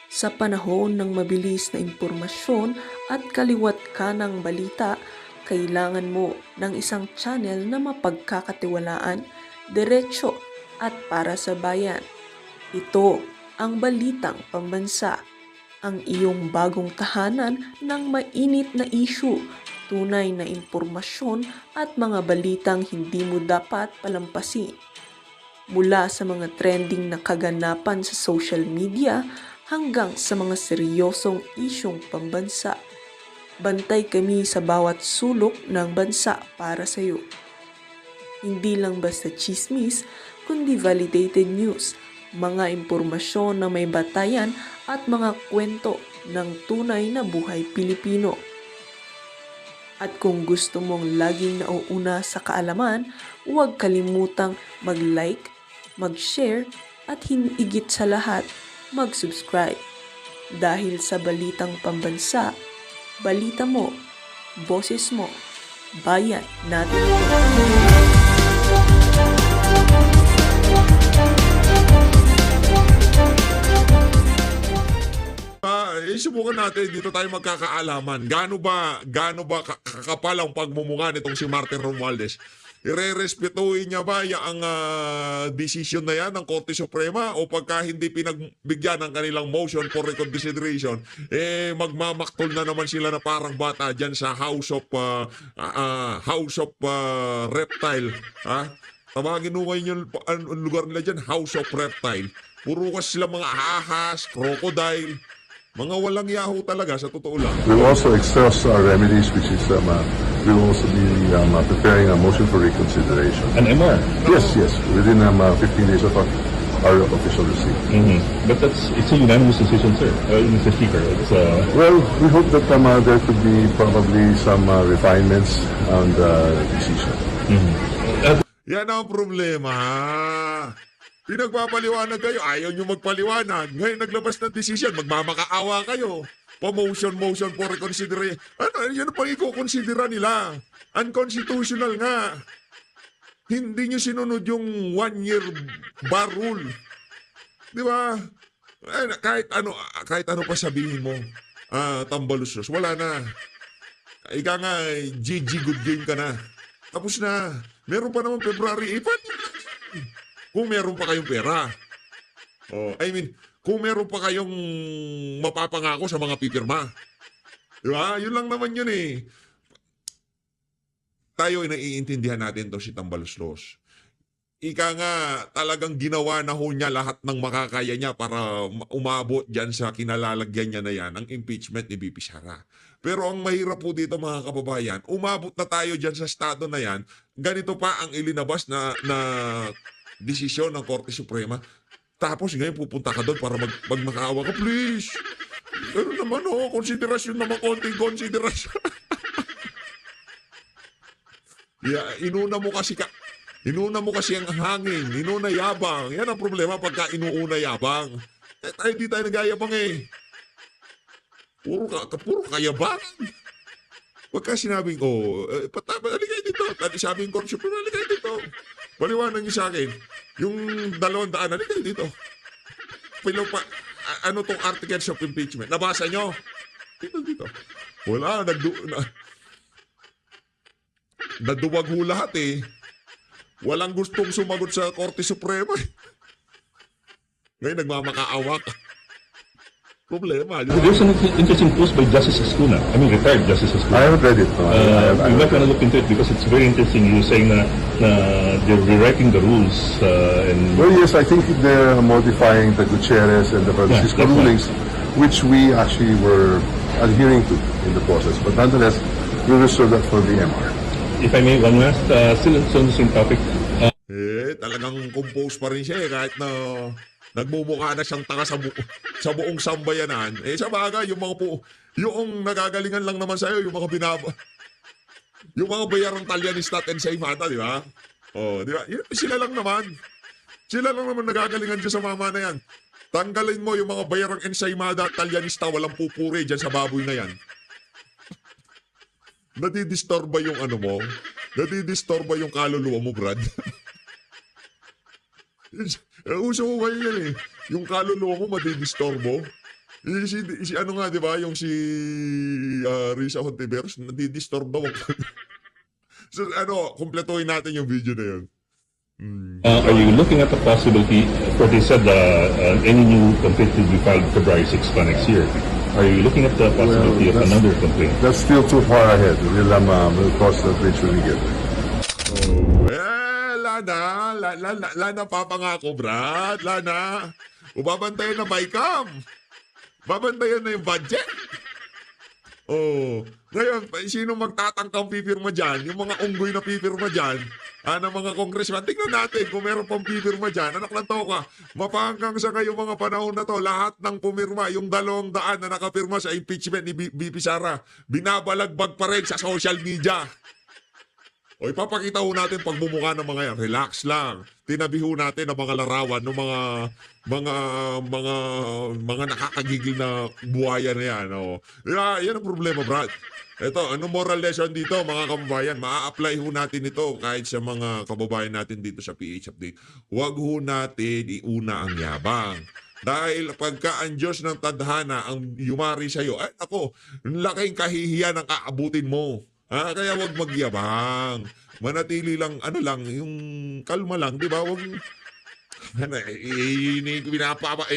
Sa panahon ng mabilis na impormasyon at kaliwat kanang balita, kailangan mo ng isang channel na mapagkakatiwalaan, diretsyo at para sa bayan. Ito ang Balitang Pambansa, ang iyong bagong tahanan ng mainit na issue, tunay na impormasyon at mga balitang hindi mo dapat palampasin. Mula sa mga trending na kaganapan sa social media hanggang sa mga seryosong isyong pambansa. Bantay kami sa bawat sulok ng bansa para sa iyo. Hindi lang basta chismis, kundi validated news, mga impormasyon na may batayan at mga kwento ng tunay na buhay Pilipino. At kung gusto mong laging nauuna sa kaalaman, huwag kalimutang mag-like, mag-share at higit sa lahat, mag-subscribe. Dahil sa Balitang Pambansa, balita mo, boses mo, bayan natin ito. Subukan natin, dito tayo magkakaalaman. Gaano ba kakapal ang pagmumukha nitong si Martin Romualdez? Irerespetuhin niya ba ang desisyon na yan ng Korte Suprema o pagka hindi pinagbigyan ng kanilang motion for reconsideration, magmamaktol na naman sila na parang bata dyan sa House of Reptile. Tawagin mo ngayon yung lugar nila dyan, House of Reptile. Puro kasi sila mga ahas, crocodile. Mga walang yaho talaga, sa totoo lang. We'll also exhaust our remedies, which is we will also be preparing a motion for reconsideration. An MR? Yes, within 15 days of our official receipt. But it's a unanimous decision, sir. Mr. Speaker. Well, we hope that there could be probably some refinements on the decision. Yan ang problema. Pinagpapaliwanag kayo, ayaw nyo magpaliwanag. Ngayon naglabas ng decision, magmamakaawa kayo. Motion for reconsideration. Yan ang pang iko-considera nila. Unconstitutional nga. Hindi nyo sinunod yung 1-year bar rule. Di ba? Kahit ano pa sabihin mo, tambalusos, wala na. Ika nga, GG good game ka na. Tapos na. Meron pa naman February 8. Kung meron pa kayong pera. Kung meron pa kayong mapapangako sa mga pipirma. Diba? Yun lang naman yun eh. Tayo ay naiintindihan natin to si Tambaluslos. Ika nga, talagang ginawa na ho niya lahat ng makakaya niya para umabot dyan sa kinalalagyan niya na yan, ang impeachment ni BP Sara. Pero ang mahirap po dito mga kababayan, umabot na tayo dyan sa estado na yan, ganito pa ang ilinabas na desisyon ng Korte Suprema. Tapos ngayon pupunta ka doon para magmakaawa ka, please. Ano naman konsiderasyon naman, konting konsiderasyon. Inuna mo kasi ang hangin, inuna yabang. Yan ang problema pagka inuuna yabang. Tayo di tayo nagayabang eh. Puro kayabang. Pagka sinabing, halika dito. Sabi ng Korte Suprema, halika dito. Paliwanag niyo sa akin, yung 200, halika dito. Ano tong articles of impeachment? Nabasa nyo? Dito. Wala, naduwag ho lahat eh. Walang gustong sumagot sa Korte Suprema. Ngayon nagmamakaawa ka. Problema. There's an interesting post by Justice Escuna. Retired Justice Escuna. I haven't read it. We might want to look into it because it's very interesting. You're saying na they're rewriting the rules. Well, yes, I think they're modifying the Gutierrez and the Francisco that's rulings, which we actually were adhering to in the process. But nonetheless, we reserve that for the MR. If I may, one last, still on the same topic. Talagang compose pa rin siya eh, kahit na nagmumukha na siyang tanga sa buong sambayanan. Sa bagay, yung nagagalingan lang naman sa'yo, yung mga bayarang Talyanista at Ensaymada, di ba? Di ba? Sila lang naman nagagalingan dyan sa mama na yan. Tanggalin mo yung mga bayarang Ensaymada at Talyanista, walang pupuri dyan sa baboy na yan. Nadidistorba yung mo? Nadidistorba yung kaluluwa mo, Brad? Uso mo ba yan eh? Yung kaluluwa mo madidistorbo? Si ano nga, di ba, yung si Risa Hontiveros, nadidisturb daw. So, kumpletuhin natin yung video na yun. Are you looking at the possibility, or they said any new complaint will be filed February 6 pa next year. Are you looking at the possibility of that's- another complaint? That's still too far ahead. We'll cross that bridge when we get there. Lana, papangako, Brad. Lana, ubabantayan na Bicam. Babantayan na yung budget. Ngayon, sino magtatangkang pipirma dyan? Yung mga unggoy na pipirma dyan, ng mga congressman. Tingnan natin kung meron pang pipirma dyan. Anak ng toka, mapanggang sa kayo mga panahon na to, lahat ng pumirma, yung 200 na nakapirma sa impeachment ni BP Sara, binabalagbag pa rin sa social media. O ipapakita ho natin pagmumukha ng mga yan. Relax lang. Tinabi ho natin ang mga larawan ng mga nakakagigil na buhaya na yan. Yan ang problema, Brad. Ito, ano moral lesson dito, mga kababayan? Maa-apply ho natin ito kahit sa mga kababayan natin dito sa PH Update. Huwag ho natin iuna ang yabang. Dahil pagka ang Diyos ng tadhana ang yumari sa'yo, ay ako, laking kahihiyan ang aabutin mo. Kaya wag magyabang. Manatili lang, yung kalma lang, di ba? Wag,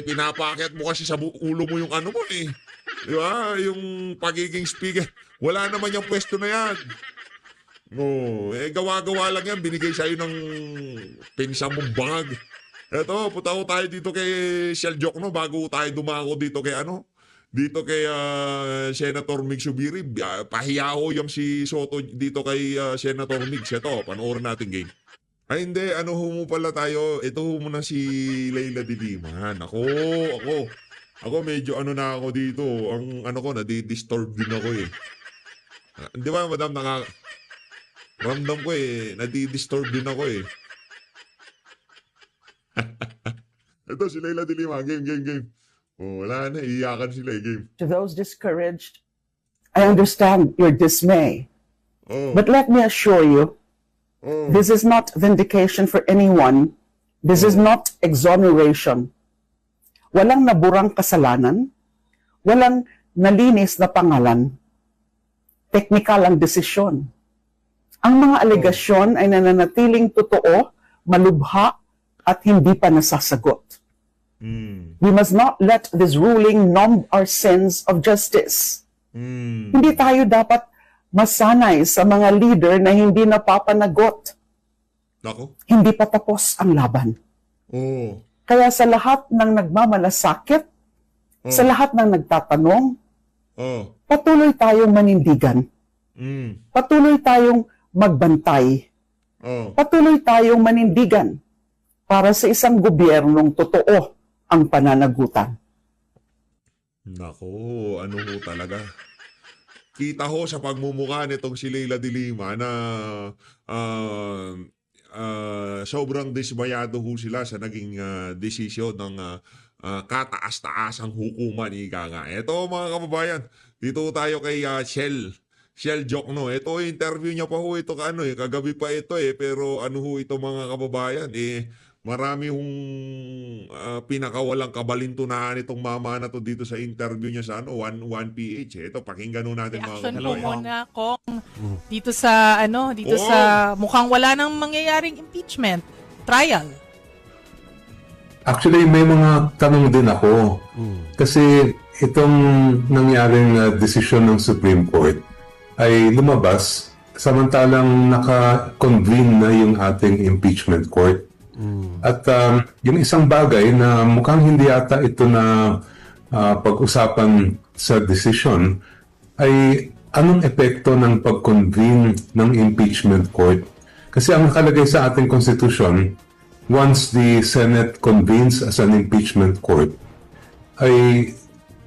pinapakit mo kasi sa ulo mo yung mo eh. Di ba? Yung pagiging speaker. Wala naman yung pwesto na yan. Gawa-gawa lang yan. Binigay sa'yo ng pinsa mong bangag. Eto, punta ko tayo dito kay Shell Jokno bago tayo dumako dito kay dito kay Senator Mig Subiri. Pahiya ho yung si Soto dito kay Senator Mig. Ito, panoorin natin game. Ay hindi, mo pala tayo. Ito ho muna si Leila de Lima. Ako medyo na ako dito. Ang nadi-disturb din ako eh. Di ba madam, ramdam ko eh, nadi-disturb din ako eh. Ito si Leila de Lima. Game. Wala na, iiyakan sila game. To those discouraged, I understand your dismay. But let me assure you, this is not vindication for anyone. This is not exoneration. Walang naburang kasalanan. Walang nalinis na pangalan. Teknikal ang desisyon. Ang mga alegasyon ay nananatiling totoo, malubha, at hindi pa nasasagot. We must not let this ruling numb our sense of justice. Hindi tayo dapat masanay sa mga leader na hindi napapanagot. Nako? Hindi pa tapos ang laban. Kaya sa lahat ng nagmamalasakit, sa lahat ng nagtatanong, patuloy tayong manindigan. Patuloy tayong magbantay. Patuloy tayong manindigan para sa isang gobyernong totoo ang pananagutan. Nako, ho talaga. Kita ho sa pagmumukha nitong si Leila de Lima na sobrang dismayado ho sila sa naging desisyon ng kataas-taasang hukuman, ika nga. Ito mga kababayan, dito tayo kay Shell Jokno. Ito interview niya pa ho ito kagabi pa ito pero ito mga kababayan marami hong pinakawalang kabalintunahan itong mama na to dito sa interview niya sa 1PH. Ito, pakinggan nun natin mga Reaction kababayan. po muna, Kong. Dito sa, sa mukhang wala nang mangyayaring impeachment. Trial. Actually, may mga tanong din ako. Kasi itong nangyaring desisyon ng Supreme Court ay lumabas samantalang naka-convene na yung ating impeachment court. At yung isang bagay na mukhang hindi ata ito na pag-usapan sa decision ay anong epekto ng pag-convene ng impeachment court. Kasi ang nakalagay sa ating konstitusyon, once the Senate convenes as an impeachment court, ay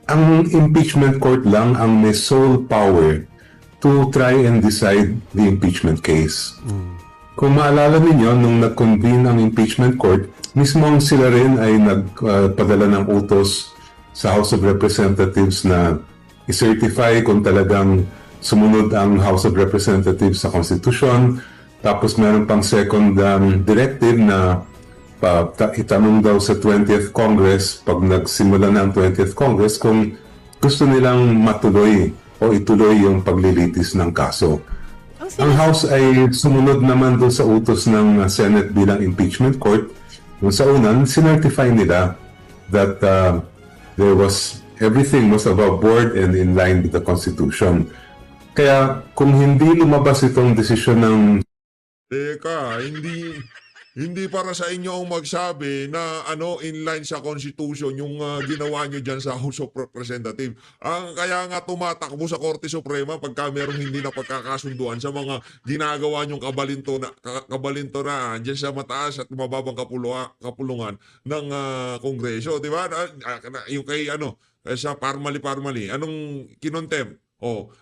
ang impeachment court lang ang may sole power to try and decide the impeachment case. Kung maalala ninyo, nung nag-convene ang impeachment court, mismong sila rin ay nagpadala ng utos sa House of Representatives na i-certify kung talagang sumunod ang House of Representatives sa Constitution. Tapos meron pang second directive na itanong daw sa 20th Congress, pag nagsimula na ang 20th Congress, kung gusto nilang matuloy o ituloy yung paglilitis ng kaso. Ang House ay sumunod naman doon sa utos ng Senate bilang impeachment court. Doon sa unan, sinertify nila that everything was above board and in line with the Constitution. Kaya kung hindi lumabas itong desisyon ng Teka, hindi para sa inyo ang magsabi na inline sa Constitution yung ginawa nyo dyan sa House of Representatives. Kaya nga tumatakbo sa Korte Suprema pagka merong hindi na pagkakasunduan sa mga ginagawa nyong kabalinto na dyan sa mataas at mababang kapulungan ng Kongreso. Di ba? Yung kay sa Parmali, anong kinontem?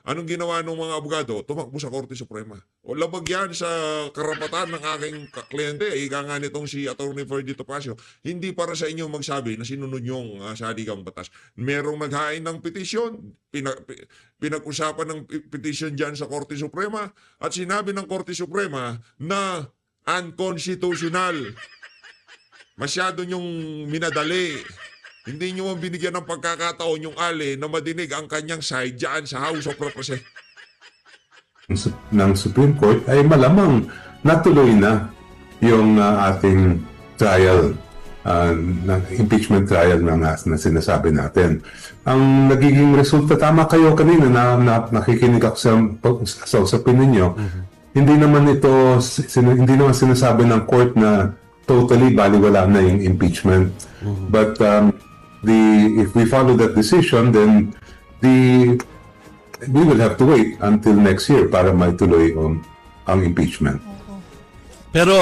Anong ginawa ng mga abogado? Tumakbo sa Korte Suprema. Labag yan sa karapatan ng aking kliyente. Ika nga nitong si Atty. Ferdy Topacio. Hindi para sa inyo magsabi na sinunod yung saligang batas. Merong naghain ng petisyon. Pinag-usapan ng petisyon dyan sa Korte Suprema. At sinabi ng Korte Suprema na unconstitutional. Masyado nyong minadali. Hindi nyo man binigyan ng pagkakataon yung Ali na madinig ang kanyang side dyan sa House of Representatives. ng Supreme Court ay malamang natuloy na yung ating trial, ng impeachment trial na sinasabi natin. Ang nagiging resulta, tama kayo kanina na nakikinig ako sa usapin ninyo, hindi naman sinasabi ng court na totally baliwala na yung impeachment. But if we follow that decision, then we will have to wait until next year para maituloy ang impeachment. Pero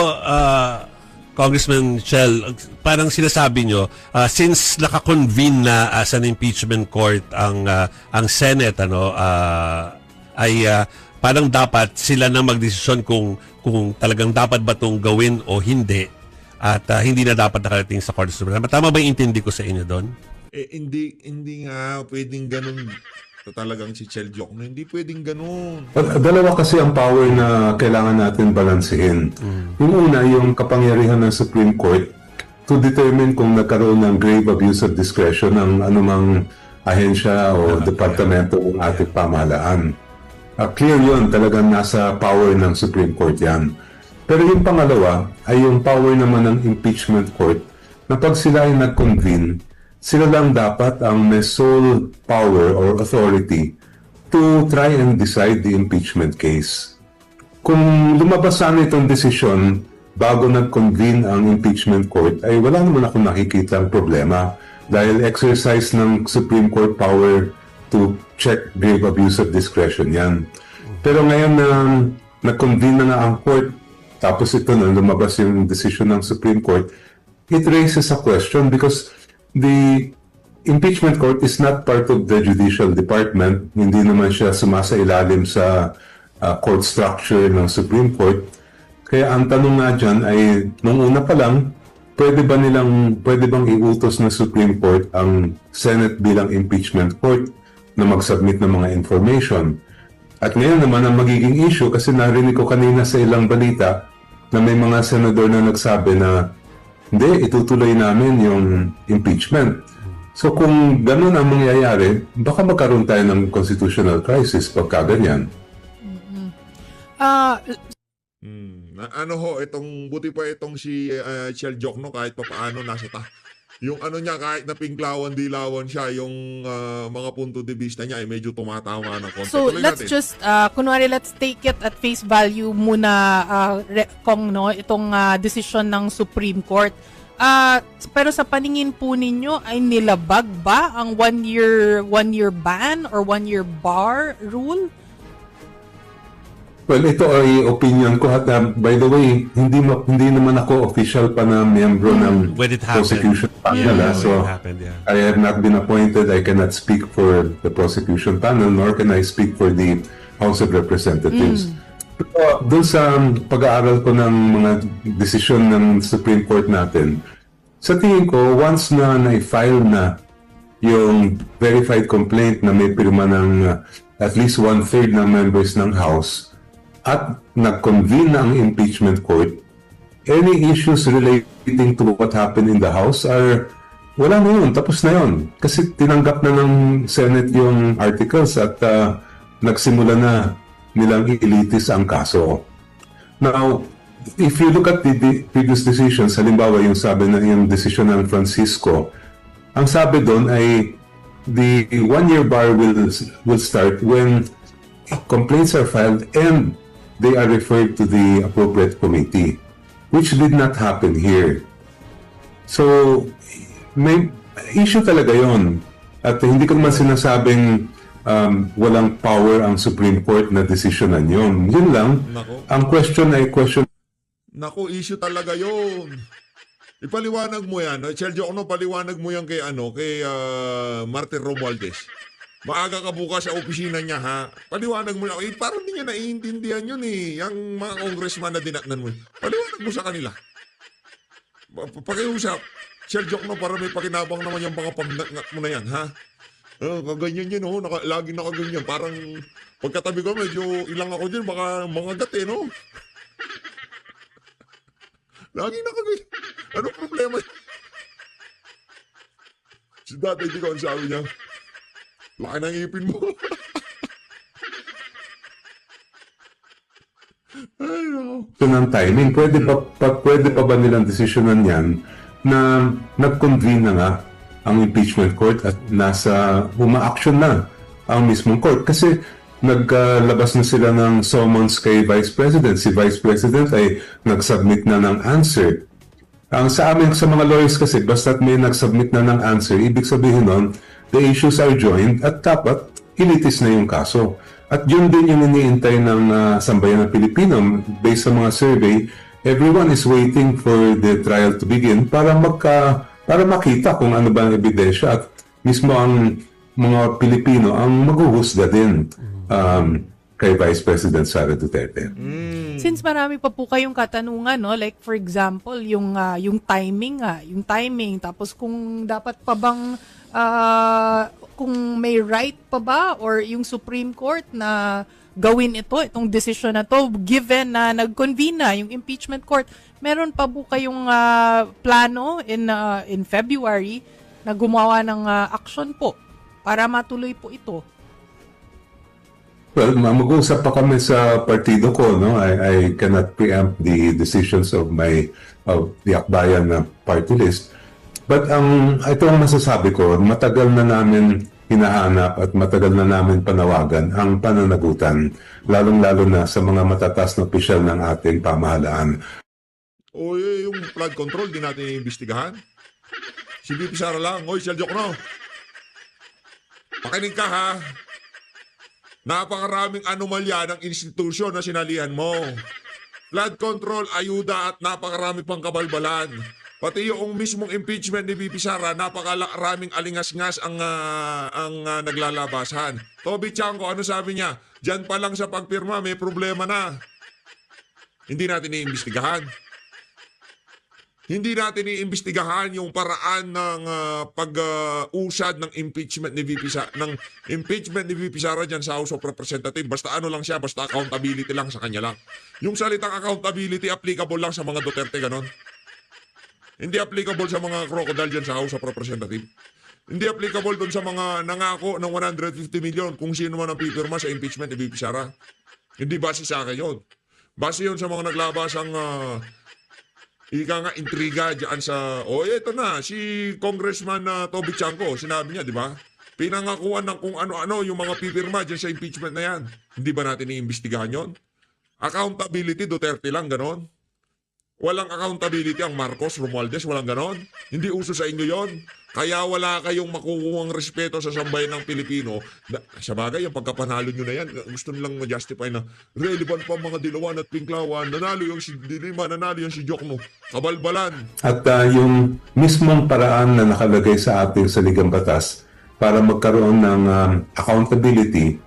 Congressman Shell, parang sinasabi nyo, since naka-convene na as an impeachment court ang Senate, ay parang dapat sila na magdesisyon kung talagang dapat ba itong gawin o hindi. At hindi na dapat nakarating sa Korte Suprema. Tama ba yung intindi ko sa inyo doon? Hindi nga pwedeng ganun. Talagang si Chel Jokno, hindi pwedeng ganun. Dalawa kasi ang power na kailangan natin balansehin. Yung una, yung kapangyarihan ng Supreme Court to determine kung nagkaroon ng grave abuse of discretion ng anumang ahensya o departamento ng ating pamahalaan. Clear yun, talagang nasa power ng Supreme Court yan. Pero yung pangalawa ay yung power naman ng impeachment court na pag sila ay nag-convene, sila lang dapat ang may sole power or authority to try and decide the impeachment case. Kung lumabas sana itong desisyon bago nag-convene ang impeachment court, ay wala naman akong nakikita ang problema dahil exercise ng Supreme Court power to check grave abuse of discretion yan. Pero ngayon na nag-convene na nga ang court, tapos ito na lumabas yung decision ng Supreme Court, it raises a question because the impeachment court is not part of the judicial department. Hindi naman siya sumasailalim sa court structure ng Supreme Court. Kaya ang tanong nga dyan ay, nung una pa lang, pwede bang iutos ng Supreme Court ang Senate bilang impeachment court na mag-submit ng mga information? At ngayon naman ang magiging issue, kasi narinig ko kanina sa ilang balita na may mga senador na nagsabi na hindi, itutuloy namin yung impeachment. So kung ganun ang mangyayari, baka magkaroon tayo ng constitutional crisis pagka ganyan. Buti pa itong si Chel Jokno kahit papaano nasa yung niya kahit na pinklawan-dilawan siya, yung mga punto de vista niya ay medyo tumatama ng konti. So let's just let's take it at face value muna itong decision ng Supreme Court. Pero sa paningin po ninyo ay nilabag ba ang one year ban or 1 year bar rule? Well, ito ay opinion ko. At by the way, hindi naman ako official pa na miyembro ng prosecution panel. So I have not been appointed. I cannot speak for the prosecution panel, nor can I speak for the House of Representatives. Pero doon sa pag-aaral ko ng mga desisyon ng Supreme Court natin, sa tingin ko, once na na-file na yung verified complaint na may pirma ng at least 1/3 ng members ng House, at nag-convene na ang impeachment court, any issues relating to what happened in the House are wala na yun, tapos na yun. Kasi tinanggap na ng Senate yung articles at nagsimula na nilang i-elitis ang kaso. Now, if you look at the previous decisions, halimbawa yung sabi na yung decision ng Francisco, ang sabi doon ay the one-year bar will start when complaints are filed and they are referred to the appropriate committee, which did not happen here. So, may issue talaga yon. At hindi ko naman sinasabing walang power ang Supreme Court na desisyonan yun. Yun lang. Nako. Ang question ay question. Naku, issue talaga yun. Ipaliwanag mo yan. Sergio, paliwanag mo yan kay Martin Romualdez. Maaga ka bukas sa opisina niya, ha? Paliwanag mo lang. Parang hindi niya naiintindihan yun eh. Yung mga congressman na dinatnan mo. Paliwanag mo sa kanila. Pakiusap. Sergio, para may pakinabang naman yung mga pagnat mo na yan, ha? Kaganyan yun, laging nakaganyan. Parang pagkatabi ko, medyo ilang ako dyan, baka mga gat eh, no? Laging nakaganyan. Ano problema? Si dati, hindi ko ang sabi niya. Laki ng ipin mo. Ay, no. Ito ng timing. Pwede pa ba nilang desisyonan yan na nag-convene na nga ang impeachment court at nasa uma-action na ang mismong court? Kasi naglabas na sila ng summons kay Vice President. Si Vice President ay nag-submit na ng answer. Ang sa amin, sa mga lawyers kasi, basta't may nag-submit na ng answer, ibig sabihin nun, the issues are joined at dapat ilitis na yung kaso. At yun din yung iniintay ng sambayan ng Pilipino. Based sa mga survey, everyone is waiting for the trial to begin para makita kung ano ba ang ebidensya at mismo ang mga Pilipino ang maghuhusga din kay Vice President Sara Duterte. Since marami pa po kayong katanungan, no? Like for example, yung timing, tapos kung dapat pa bang kung may right pa ba or yung Supreme Court na gawin itong decision na to given na nag-convene na yung impeachment court, meron pa po kayong plano in February na gumawa ng action po para matuloy po ito? Well, mag-uusap pa kami sa partido ko, no? I cannot preempt the decisions of the Akbayan na party list. But ito ang masasabi ko, matagal na namin hinahanap at matagal na namin panawagan ang pananagutan, lalong-lalo na sa mga matataas na opisyal ng ating pamahalaan. O yung flood control, di natin iimbestigahan. Si VP Sara lang, oy, Sergio Cono. Makinig ka, ha? Napakaraming anomalya ng institusyon na sinalihan mo. Flood control, ayuda at napakarami pang kabalbalan. Pati yung mismong impeachment ni VP Sara, napakaraming alingas-ngas ang naglalabasan. Toby Chanko, ano sabi niya? Diyan pa lang sa pagpirma, may problema na. Hindi natin iimbestigahan. Hindi natin iimbestigahan yung paraan ng pag-usad ng impeachment ni VP Sara dyan sa House of Representatives. Basta ano lang siya, basta accountability lang sa kanya lang. Yung salitang accountability applicable lang sa mga Duterte, ganon. Hindi applicable sa mga crocodile dyan sa House of Representatives. Hindi applicable doon sa mga nangako ng 150 million kung sino man ang pipirma sa impeachment ni VP Sara. Hindi base sa akin yun. Base yun sa mga naglabas ang intriga dyan sa... ito na, si Congressman Toby Chanko, sinabi niya, di ba? Pinangakuan ng kung ano-ano yung mga pipirma dyan sa impeachment na yan. Hindi ba natin iimbestigahan yun? Accountability, Duterte lang, ganon. Walang accountability ang Marcos, Romualdez, walang ganon. Hindi uso sa inyo yon. Kaya wala kayong makukuhang respeto sa sambayan ng Pilipino. Sa bagay, yung pagkapanalo nyo na yan, gusto nilang ma-justify na relevant pa mga Dilawan at Pinklawan. Nanalo yung si Dilima, nanalo yung si Jokno. Kabalbalan. At yung mismong paraan na nakalagay sa ating saligang batas para magkaroon ng accountability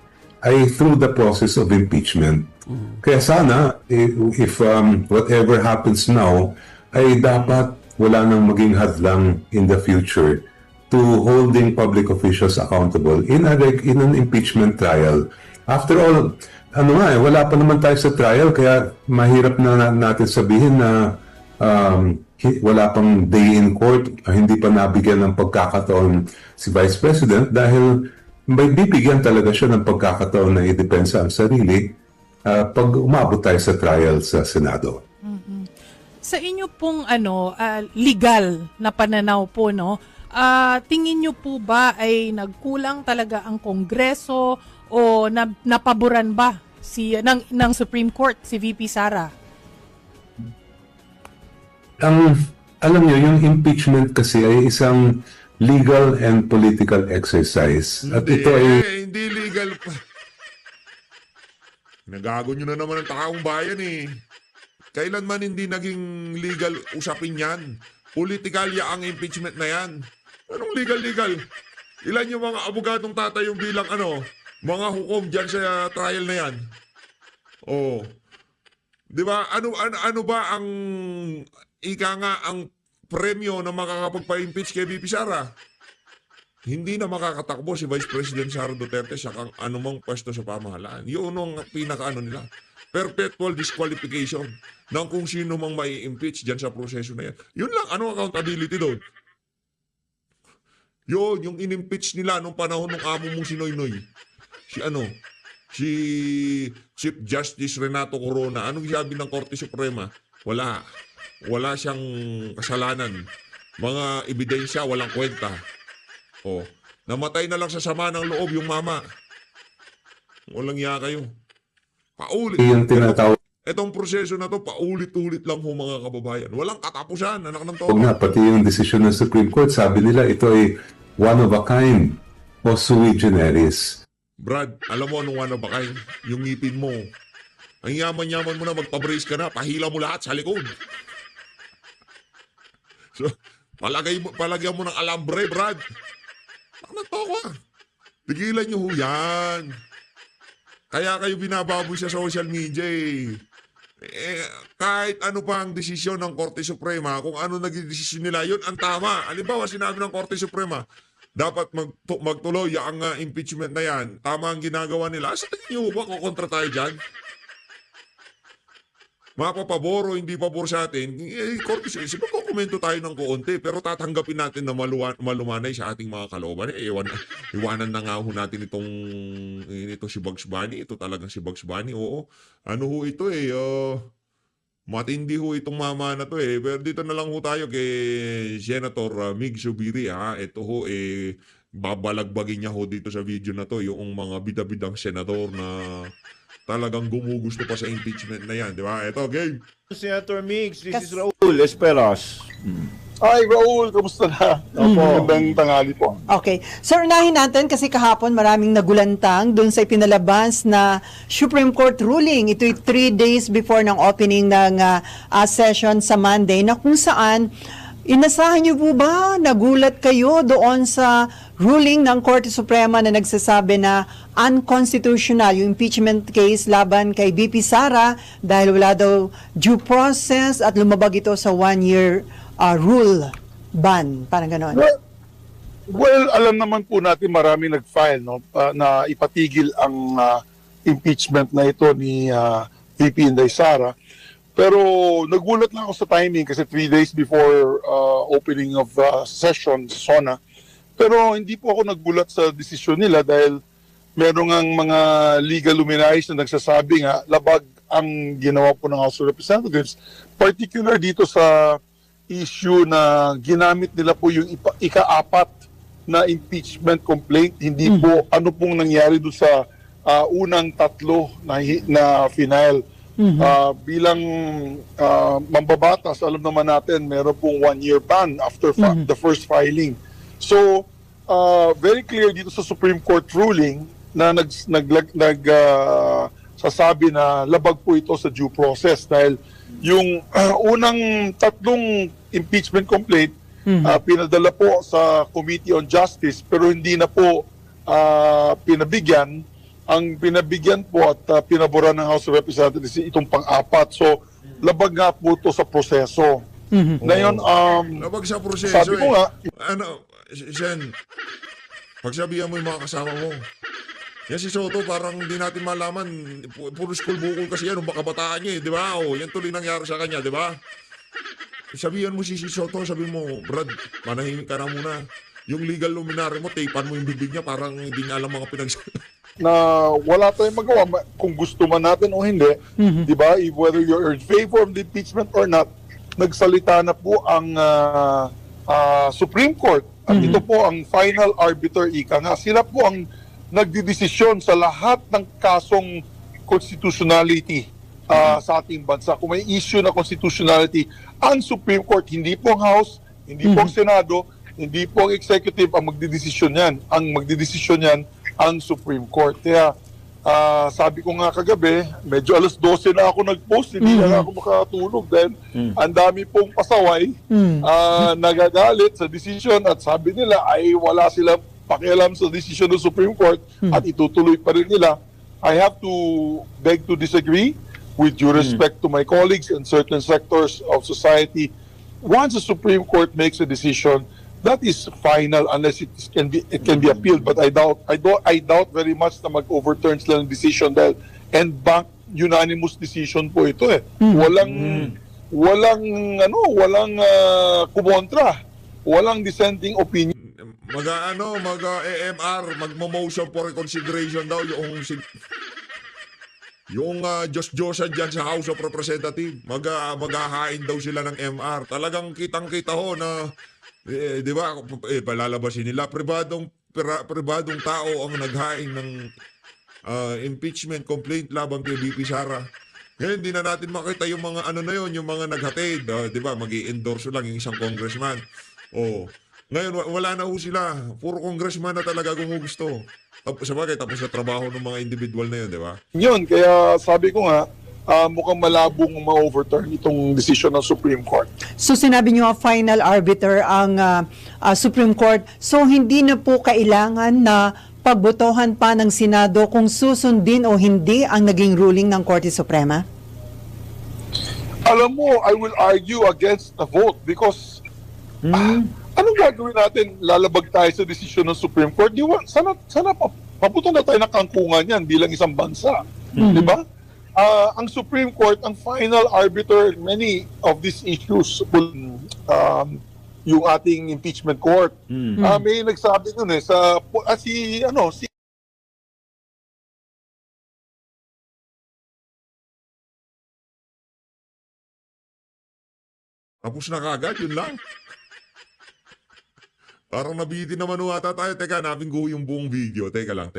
ay through the process of impeachment. Kaya sana, if whatever happens now, ay dapat wala nang maging hadlang in the future to holding public officials accountable in an impeachment trial. After all, wala pa naman tayo sa trial, kaya mahirap na natin sabihin na wala pang day in court, hindi pa nabigyan ng pagkakataon si Vice President dahil may bibigyan talaga siya ng pagkakataon na idepensa ang sarili pag umabot tayo sa trial sa Senado. Sa inyo pong legal na pananaw po, no, tingin nyo po ba ay nagkulang talaga ang Kongreso o napaboran ba ng Supreme Court si VP Sara? Alam nyo, yung impeachment kasi ay isang legal and political exercise. At ito ay... Hindi legal pa. Nagago nyo na naman ang taong bayan eh. Kailanman hindi naging legal usapin yan. Politikalya ang impeachment na yan. Anong legal? Ilan yung mga abogadong tatay yung bilang mga hukom dyan sa trial na yan? Oh. 'Di ba? Ano ba ang ang premyo na makakapagpa-impeach kay VP Sara? Hindi na makakatakbo si Vice President Sara Duterte sa anumang pwesto sa pamahalaan. Yun ang nila. Perpetual disqualification ng kung sino mang mai-impeach dyan sa proseso na yan. Yun lang, accountability doon? Yun, yung in-impeach nila nung panahon ng amo mong si Noynoy. Si Chief Justice Renato Corona. Anong sabi ng Korte Suprema? Wala siyang kasalanan. Mga ebidensya, walang kwenta. Namatay na lang sa sama ng loob yung mama. Walang iya kayo. Paulit. Yung tinatawag Itong proseso na to, paulit-ulit lang ho mga kababayan. Walang katapusan, anak ng tao. nga, pati yung desisyon ng Supreme Court, sabi nila ito ay one of a kind o sui generis. Brad, alam mo anong one of a kind? Yung ngipin mo. Ang yaman-yaman mo na, magpabrace ka na, pahila mo lahat sa likod. So, palagyan mo ng alambre, Brad. Anak ng tao. Tigilan nyo ho yan. Kaya kayo binababoy sa social media eh. Kahit ano pa ang desisyon ng Korte Suprema, kung ano naging desisyon nila, yun ang tama. Halimbawa, sinabi ng Korte Suprema, dapat magtuloy ang impeachment na yan. Tama ang ginagawa nila. Sa tingin nyo ba, kukontra tayo dyan? Mapapabor o hindi pabor sa atin, Korte Suprema, magkukomento tayo ng kuunti, pero tatanggapin natin na malumanay sa ating mga kalooban. Iwanan na nga ho natin ito si Bugs Bunny. Ito talagang si Bugs Bunny. Oo. Ano ho ito matindi ho itong mama na to eh. Pero dito na lang ho tayo kay Senator Mig Zubiri. Ito ho babalagbagin niya ho dito sa video na to yung mga bida-bidang senador na talagang gumugusto pa sa impeachment na yan, di ba? Ito, game. Senator Migs, this is Raul Esperas. Hi, Raul. Kamusta na? Magandang tanghali po. Okay. So, unahin natin kasi kahapon maraming nagulantang dun sa ipinalabas na Supreme Court ruling. Ito'y 3 days before ng opening ng session sa Monday na kung saan inasahan niyo po ba, nagulat kayo doon sa ruling ng Korte Suprema na nagsasabi na unconstitutional yung impeachment case laban kay VP Sara dahil wala daw due process at lumabag ito sa 1-year rule ban, parang gano'n. Well, alam naman po natin marami nag-file na ipatigil ang impeachment na ito ni VP Inday Sara. Pero nagulat lang ako sa timing kasi 3 days before opening of session sa SONA. Pero hindi po ako nagulat sa desisyon nila dahil meron ang mga legal luminaries na nagsasabi nga labag ang ginawa po ng House of Representatives. Particular dito sa issue na ginamit nila po yung ika-4 na impeachment complaint. Hindi po ano pong nangyari doon sa unang 3 na final. Bilang mambabatas, alam naman natin meron pong 1-year ban after the first filing. So, very clear dito sa Supreme Court ruling na sasabi na labag po ito sa due process dahil yung unang 3 impeachment complaint pinadala po sa Committee on Justice pero hindi na po pinabigyan. Ang pinabigyan po at pinaboran ng House of Representatives itong pang-4. So, labag nga po ito sa proseso. Ngayon, labag sa proseso sabi ko nga, Sen, pagsabihan mo yung mga kasama mo. Yan si Soto, parang hindi natin malaman. Puro school bukol kasi yan, nung bakabataan niya, di ba? Yan tuloy nangyari sa kanya, di ba? sabihan mo si Soto, sabi mo, Brad, manahimik ka na muna. Yung legal luminary mo, tapan mo yung bibig niya, parang hindi niya alam mga na wala tayong magawa kung gusto man natin o hindi, di ba? Whether you're in favor of the impeachment or not, nagsalita na po ang Supreme Court. At ito po ang final arbiter, ika nga. Sila po ang nagdidesisyon sa lahat ng kasong constitutionality sa ating bansa. Kung may issue na constitutionality, ang Supreme Court, hindi po ang House, hindi po ang Senado, hindi po ang Executive ang magdidesisyon yan. Ang magdidesisyon yan ang Supreme Court. Kaya sabi ko nga kagabi, medyo 12:00 na ako nag-post, hindi na ako makatulog dahil ang dami pong pasaway, nagagalit sa decision at sabi nila ay wala silang pakialam sa decision ng Supreme Court at itutuloy pa rin nila. I have to beg to disagree with due respect to my colleagues and certain sectors of society. Once the Supreme Court makes a decision, that is final unless it can be appealed, but I doubt very much na mag-overturn sila ng decision dahil and bank unanimous decision po ito eh. Walang kumontra, walang dissenting opinion. Mag-EMR, magmo-motion for reconsideration daw yung Diyos-Diyosan dyan sa House of Representatives. Maghahain daw sila ng MR. Talagang kitang-kita ho na di ba, palalabasin nila. Pribadong tao ang naghain ng impeachment complaint laban kay VP Sara. Ngayon, hindi na natin makita yung mga yung mga naghatid. Di ba, mag-i-endorse lang yung isang congressman. Ngayon, wala na ho sila. Puro congressman na talaga gumugusto. Sabagay, tapos na trabaho ng mga individual na yun, di ba? Yun, kaya sabi ko nga, mukhang malabong ma-overturn itong decision ng Supreme Court. So sinabi niyo final arbiter ang Supreme Court. So hindi na po kailangan na pagbotohan pa ng Senado kung susundin o hindi ang naging ruling ng Korte Suprema? Alam mo, I will argue against the vote because anong gagawin natin? Lalabag tayo sa decision ng Supreme Court? Sana papunta na tayo ng kangkungan yan bilang isang bansa. Di ba? Ang Supreme Court, ang final arbiter many of these issues, yung ating impeachment court. May nagsabi nun si Tapos na kagad, yun lang. Parang nabitin naman ata tayo. Teka, hanapin ko yung buong video. Teka lang.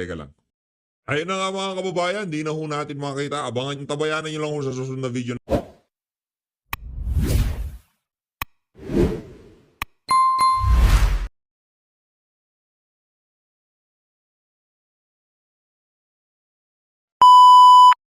Ayun na nga mga kababayan, di na ho natin makita. Abangan yung tabayanan nyo lang ho sa susunod na video.